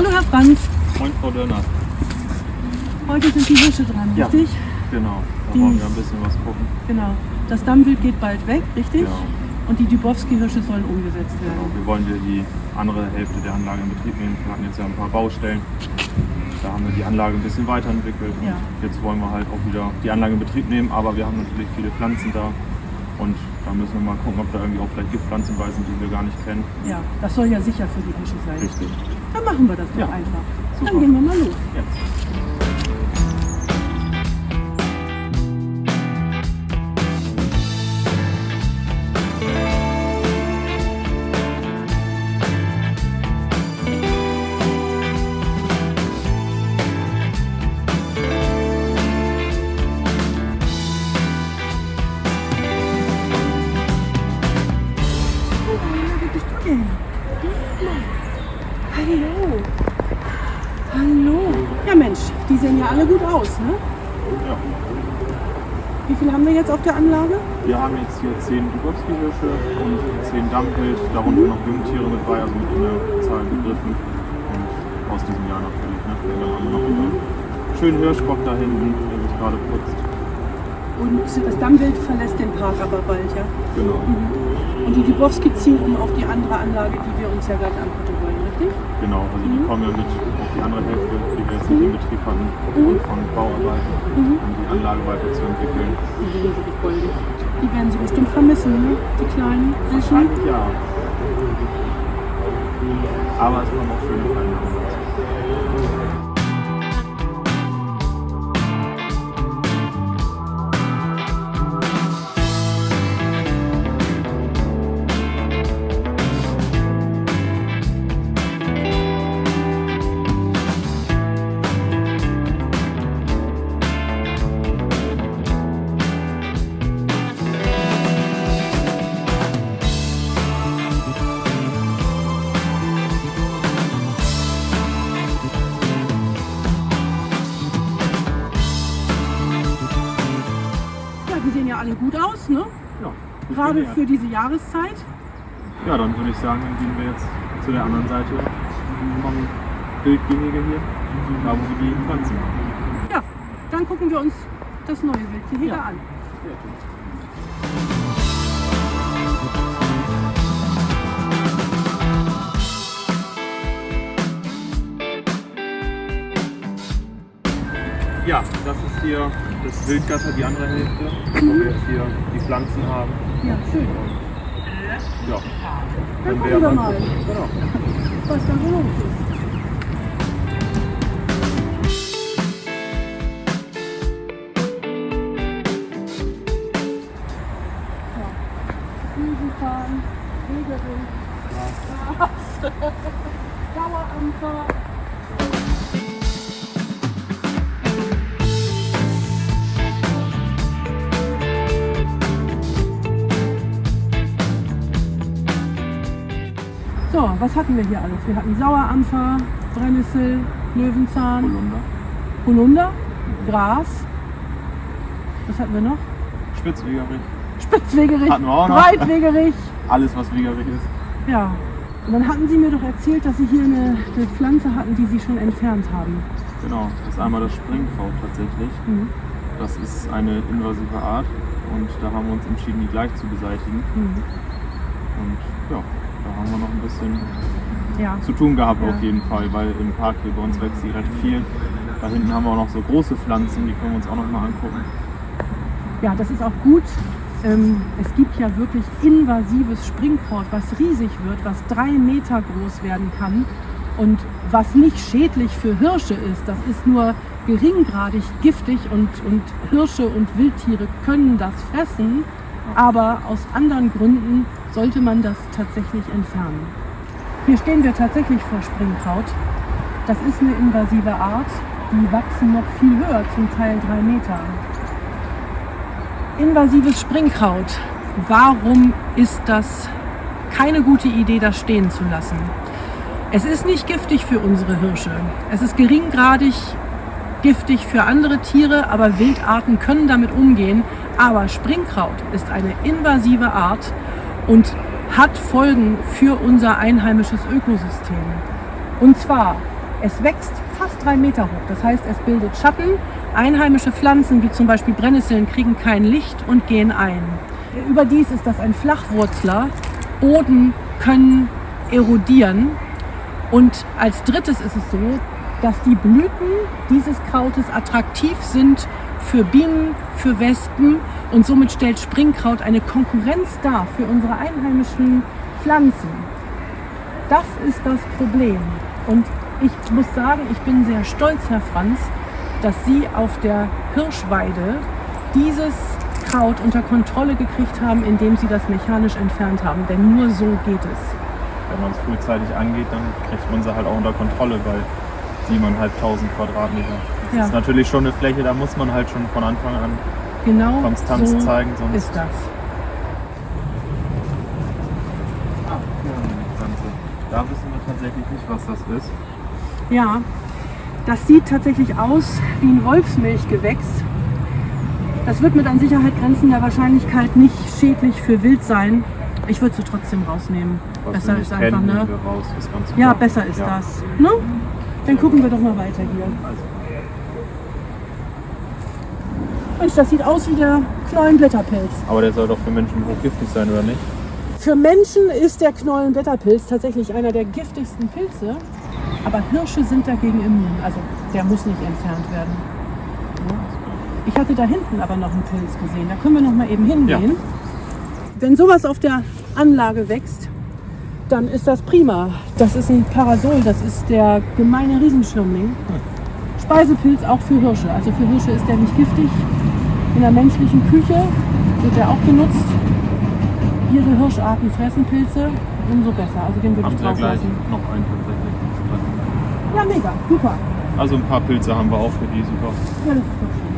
Hallo Herr Franz. Moin Frau Dörner. Heute sind die Hirsche dran, Ja. richtig? Genau, da wollen wir ein bisschen was gucken. Genau. Das Dammwild geht bald weg, richtig? Genau. Und die Dubowski-Hirsche sollen umgesetzt Genau. werden. Wir wollen die andere Hälfte der Anlage in Betrieb nehmen. Wir hatten jetzt ja ein paar Baustellen. Da haben wir die Anlage ein bisschen weiterentwickelt. Ja. Jetzt wollen wir halt auch wieder die Anlage in Betrieb nehmen, aber wir haben natürlich viele Pflanzen da. Und da müssen wir mal gucken, ob da irgendwie auch vielleicht Giftpflanzen bei sind, die wir gar nicht kennen. Ja, das soll ja sicher für die Hirsche sein. Richtig. Dann machen wir das doch Ja. einfach. Super. Dann gehen wir mal los. Jetzt. Wer bist du denn? Hallo. Hallo. Ja Mensch, die sehen ja alle gut aus, ne? Ja. Wie viel haben wir jetzt auf der Anlage? Wir haben jetzt hier 10 Dubowski-Hirsche und 10 Dammwild, darunter noch Jungtiere mit bei, also mit in der Zahl begriffen. Und aus diesem Jahr natürlich. Ne? Dann haben wir noch einen schönen Hirschbock da hinten, der sich gerade putzt. Und das Dammwild verlässt den Park aber bald, ja? Genau. Und die Dubowski ziehen um auf die andere Anlage, die wir uns ja gleich angucken wollen, richtig? Genau, also die kommen ja mit auf die andere Hälfte, die wir jetzt nicht in Betrieb hatten, und von Bauarbeiten, um die Anlage weiterzuentwickeln. Die sind wirklich goldig. Die werden sie bestimmt vermissen, ne? Die kleinen, süßen. Wahrscheinlich ja. Aber es kommen auch schöne kleine raus. Ja, die sehen ja alle gut aus, ne? Ja, Gerade für diese Jahreszeit. Ja, dann würde ich sagen, dann gehen wir jetzt zu der anderen Seite vom Wildgehege hier, da wo wir die Pflanzen haben. Ja, dann gucken wir uns das neue Wildgehege an. Ja, das ist hier das Wildgatter, die andere Hälfte, wo wir jetzt hier die Pflanzen haben. Ja, schön. Ja, Dann können gucken wir mal, Genau. was da so los ist. Rüsenfahren, Wegerich, Gras, Dauerampfer. So, was hatten wir hier alles? Wir hatten Sauerampfer, Brennnessel, Löwenzahn, Holunder. Holunder, Gras. Was hatten wir noch? Spitzwegerich. Spitzwegerich, Hatten wir auch noch. Breitwegerich. Alles, was wegerig ist. Ja. Und dann hatten Sie mir doch erzählt, dass Sie hier eine Pflanze hatten, die Sie schon entfernt haben. Genau, das ist einmal das Springkraut tatsächlich. Mhm. Das ist eine invasive Art und da haben wir uns entschieden, die gleich zu beseitigen. Mhm. Und ja, da haben wir noch ein bisschen Ja. zu tun gehabt Ja. auf jeden Fall, weil im Park hier bei uns wächst sie recht viel. Da hinten haben wir auch noch so große Pflanzen, die können wir uns auch noch mal angucken. Ja, das ist auch gut. Es gibt ja wirklich invasives Springkraut, was riesig wird, was 3 Meter groß werden kann und was nicht schädlich für Hirsche ist. Das ist nur geringgradig giftig und Hirsche und Wildtiere können das fressen, aber aus anderen Gründen sollte man das tatsächlich entfernen. Hier stehen wir tatsächlich vor Springkraut. Das ist eine invasive Art. Die wachsen noch viel höher, zum Teil 3 Meter. Invasives Springkraut. Warum ist das keine gute Idee, das stehen zu lassen? Es ist nicht giftig für unsere Hirsche. Es ist geringgradig giftig für andere Tiere, aber Wildarten können damit umgehen. Aber Springkraut ist eine invasive Art und hat Folgen für unser einheimisches Ökosystem. Und zwar Es wächst fast 3 Meter hoch. Das heißt, es bildet Schatten. Einheimische Pflanzen, wie zum Beispiel Brennnesseln, kriegen kein Licht und gehen ein. Überdies ist das ein Flachwurzler. Boden können erodieren. Und als drittes ist es so, dass die Blüten dieses Krautes attraktiv sind für Bienen, für Wespen und somit stellt Springkraut eine Konkurrenz dar für unsere einheimischen Pflanzen. Das ist das Problem. Und ich muss sagen, ich bin sehr stolz, Herr Franz, dass Sie auf der Hirschweide dieses Kraut unter Kontrolle gekriegt haben, indem Sie das mechanisch entfernt haben. Denn nur so geht es. Wenn man es frühzeitig angeht, dann kriegt man sie halt auch unter Kontrolle, weil 7.500 Quadratmeter. Das Ja. ist natürlich schon eine Fläche, da muss man halt schon von Anfang an Genau Konstanz so zeigen. Sonst ist das. Da wissen wir tatsächlich nicht, was das ist. Ja, das sieht tatsächlich aus wie ein Wolfsmilchgewächs. Das wird mit an Sicherheit grenzender Wahrscheinlichkeit nicht schädlich für Wild sein. Ich würde sie trotzdem rausnehmen. Was Besser wir nicht ist einfach, kennen, ne? nehmen wir raus, ist ganz Ja, klar. besser ist Ja. das. Ne? Dann gucken wir doch mal weiter hier. Also, Mensch, das sieht aus wie der Knollenblätterpilz. aber der soll doch für Menschen hochgiftig sein, oder nicht? Für Menschen ist der Knollenblätterpilz tatsächlich einer der giftigsten Pilze. Aber Hirsche sind dagegen immun. Also der muss nicht entfernt werden. Ja. Ich hatte da hinten aber noch einen Pilz gesehen. Da können wir noch mal eben hingehen. Ja. Wenn sowas auf der Anlage wächst, dann ist das prima. Das ist ein Parasol, das ist der gemeine Riesenschirmling. Speisepilz auch für Hirsche. Also für Hirsche ist der nicht giftig. In der menschlichen Küche wird der auch genutzt. Ihre Hirscharten fressen Pilze, umso besser. Also den würde Haben ich wir drauf gleich lassen. noch einen tatsächlich. Ja, mega, super. Also ein paar Pilze haben wir auch für die, super. Ja, das ist doch schön.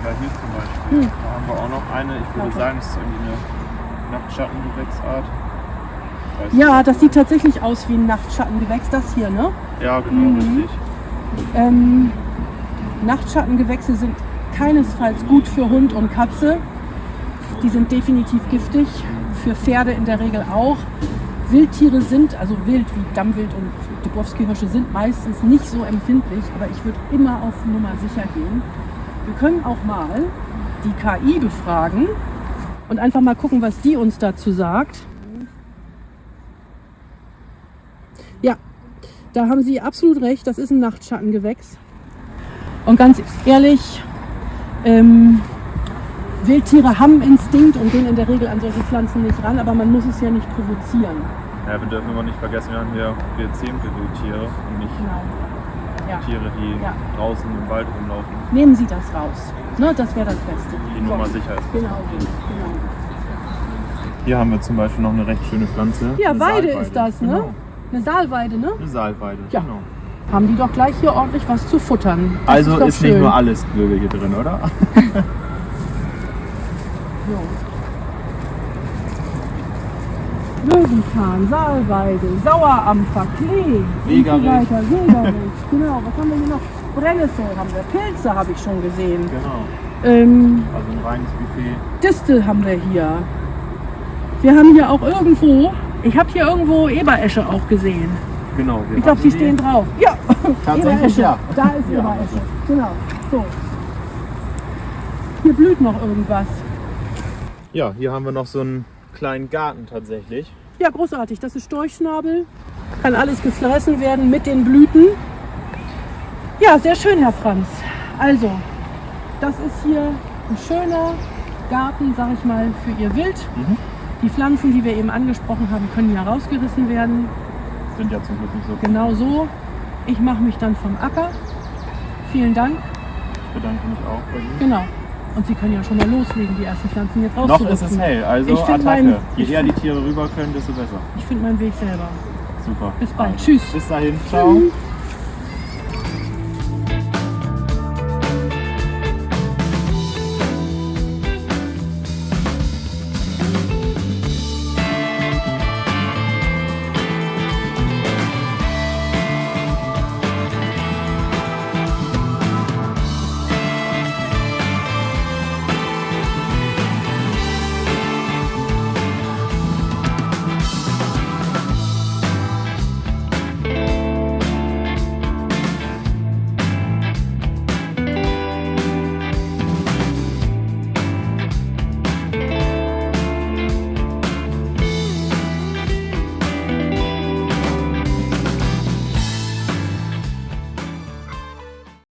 Ja, hier zum Beispiel. Da haben wir auch noch eine, ich würde sagen, das ist irgendwie eine Nachtschattengewächsart. Weiß Ja, das sieht tatsächlich aus wie ein Nachtschattengewächs, das hier, ne? nicht. Ja, genau, richtig. Nachtschattengewächse sind keinesfalls gut für Hund und Katze. Die sind definitiv giftig, für Pferde in der Regel auch. Wildtiere sind, also wild wie Dammwild und Dubrovsky-Hirsche sind meistens nicht so empfindlich, aber ich würde immer auf Nummer sicher gehen. Wir können auch mal die KI befragen und einfach mal gucken, was die uns dazu sagt. Ja, da haben Sie absolut recht, das ist ein Nachtschattengewächs. Und ganz ehrlich, Wildtiere haben Instinkt und gehen in der Regel an solche Pflanzen nicht ran, aber man muss es ja nicht provozieren. Ja, wir dürfen immer nicht vergessen, wir haben hier gezähmte Wildtiere und nicht Genau. Ja. Tiere, die Ja. draußen im Wald rumlaufen, Nehmen Sie das raus. Ne, das wäre das Beste. die Nummer sicher ist. Genau, genau. Hier haben wir zum Beispiel noch eine recht schöne Pflanze. Ja, Eine Weide Saalweide. ist das, ne? Genau. Eine Saalweide, ne? Eine Saalweide, Ja. genau. Haben die doch gleich hier ordentlich was zu futtern. Das Also doch ist nicht schön. nur alles Blöde hier drin, oder? So. Löwenzahn, Saalweide, Sauerampfer, Klee, Wegerich. Wegerich. Genau, was haben wir hier noch? Brennnessel haben wir, Pilze habe ich schon gesehen. Genau. Ähm, Also ein reines Buffet. Distel haben wir hier. Wir haben hier auch irgendwo, ich habe hier irgendwo Eberesche auch gesehen. Genau. wir Ich glaube, haben sie die- stehen drauf. Ja, Tatsächlich, Eberesche. ja. Da ist Ja, Eberesche. Genau. So. Hier blüht noch irgendwas. Ja, hier haben wir noch so einen kleinen Garten tatsächlich. Ja, großartig. Das ist Storchschnabel. Kann alles gefressen werden mit den Blüten. Ja, sehr schön, Herr Franz. Also, das ist hier ein schöner Garten, sag ich mal, für Ihr Wild. Die Pflanzen, die wir eben angesprochen haben, können ja rausgerissen werden. Sind ja zum Glück nicht so. Genau so. Ich mache mich dann vom Acker. Vielen Dank. Ich bedanke mich auch bei Ihnen. Genau. Und Sie können ja schon mal loslegen, die ersten Pflanzen jetzt Noch rauszurüsten. ist es hell, also Ich find Attacke. mein- Je eher die Tiere rüber können, desto besser. Ich finde meinen Weg selber. Super. Bis bald. Tschüss. Bis dahin. Ciao. Tschüss.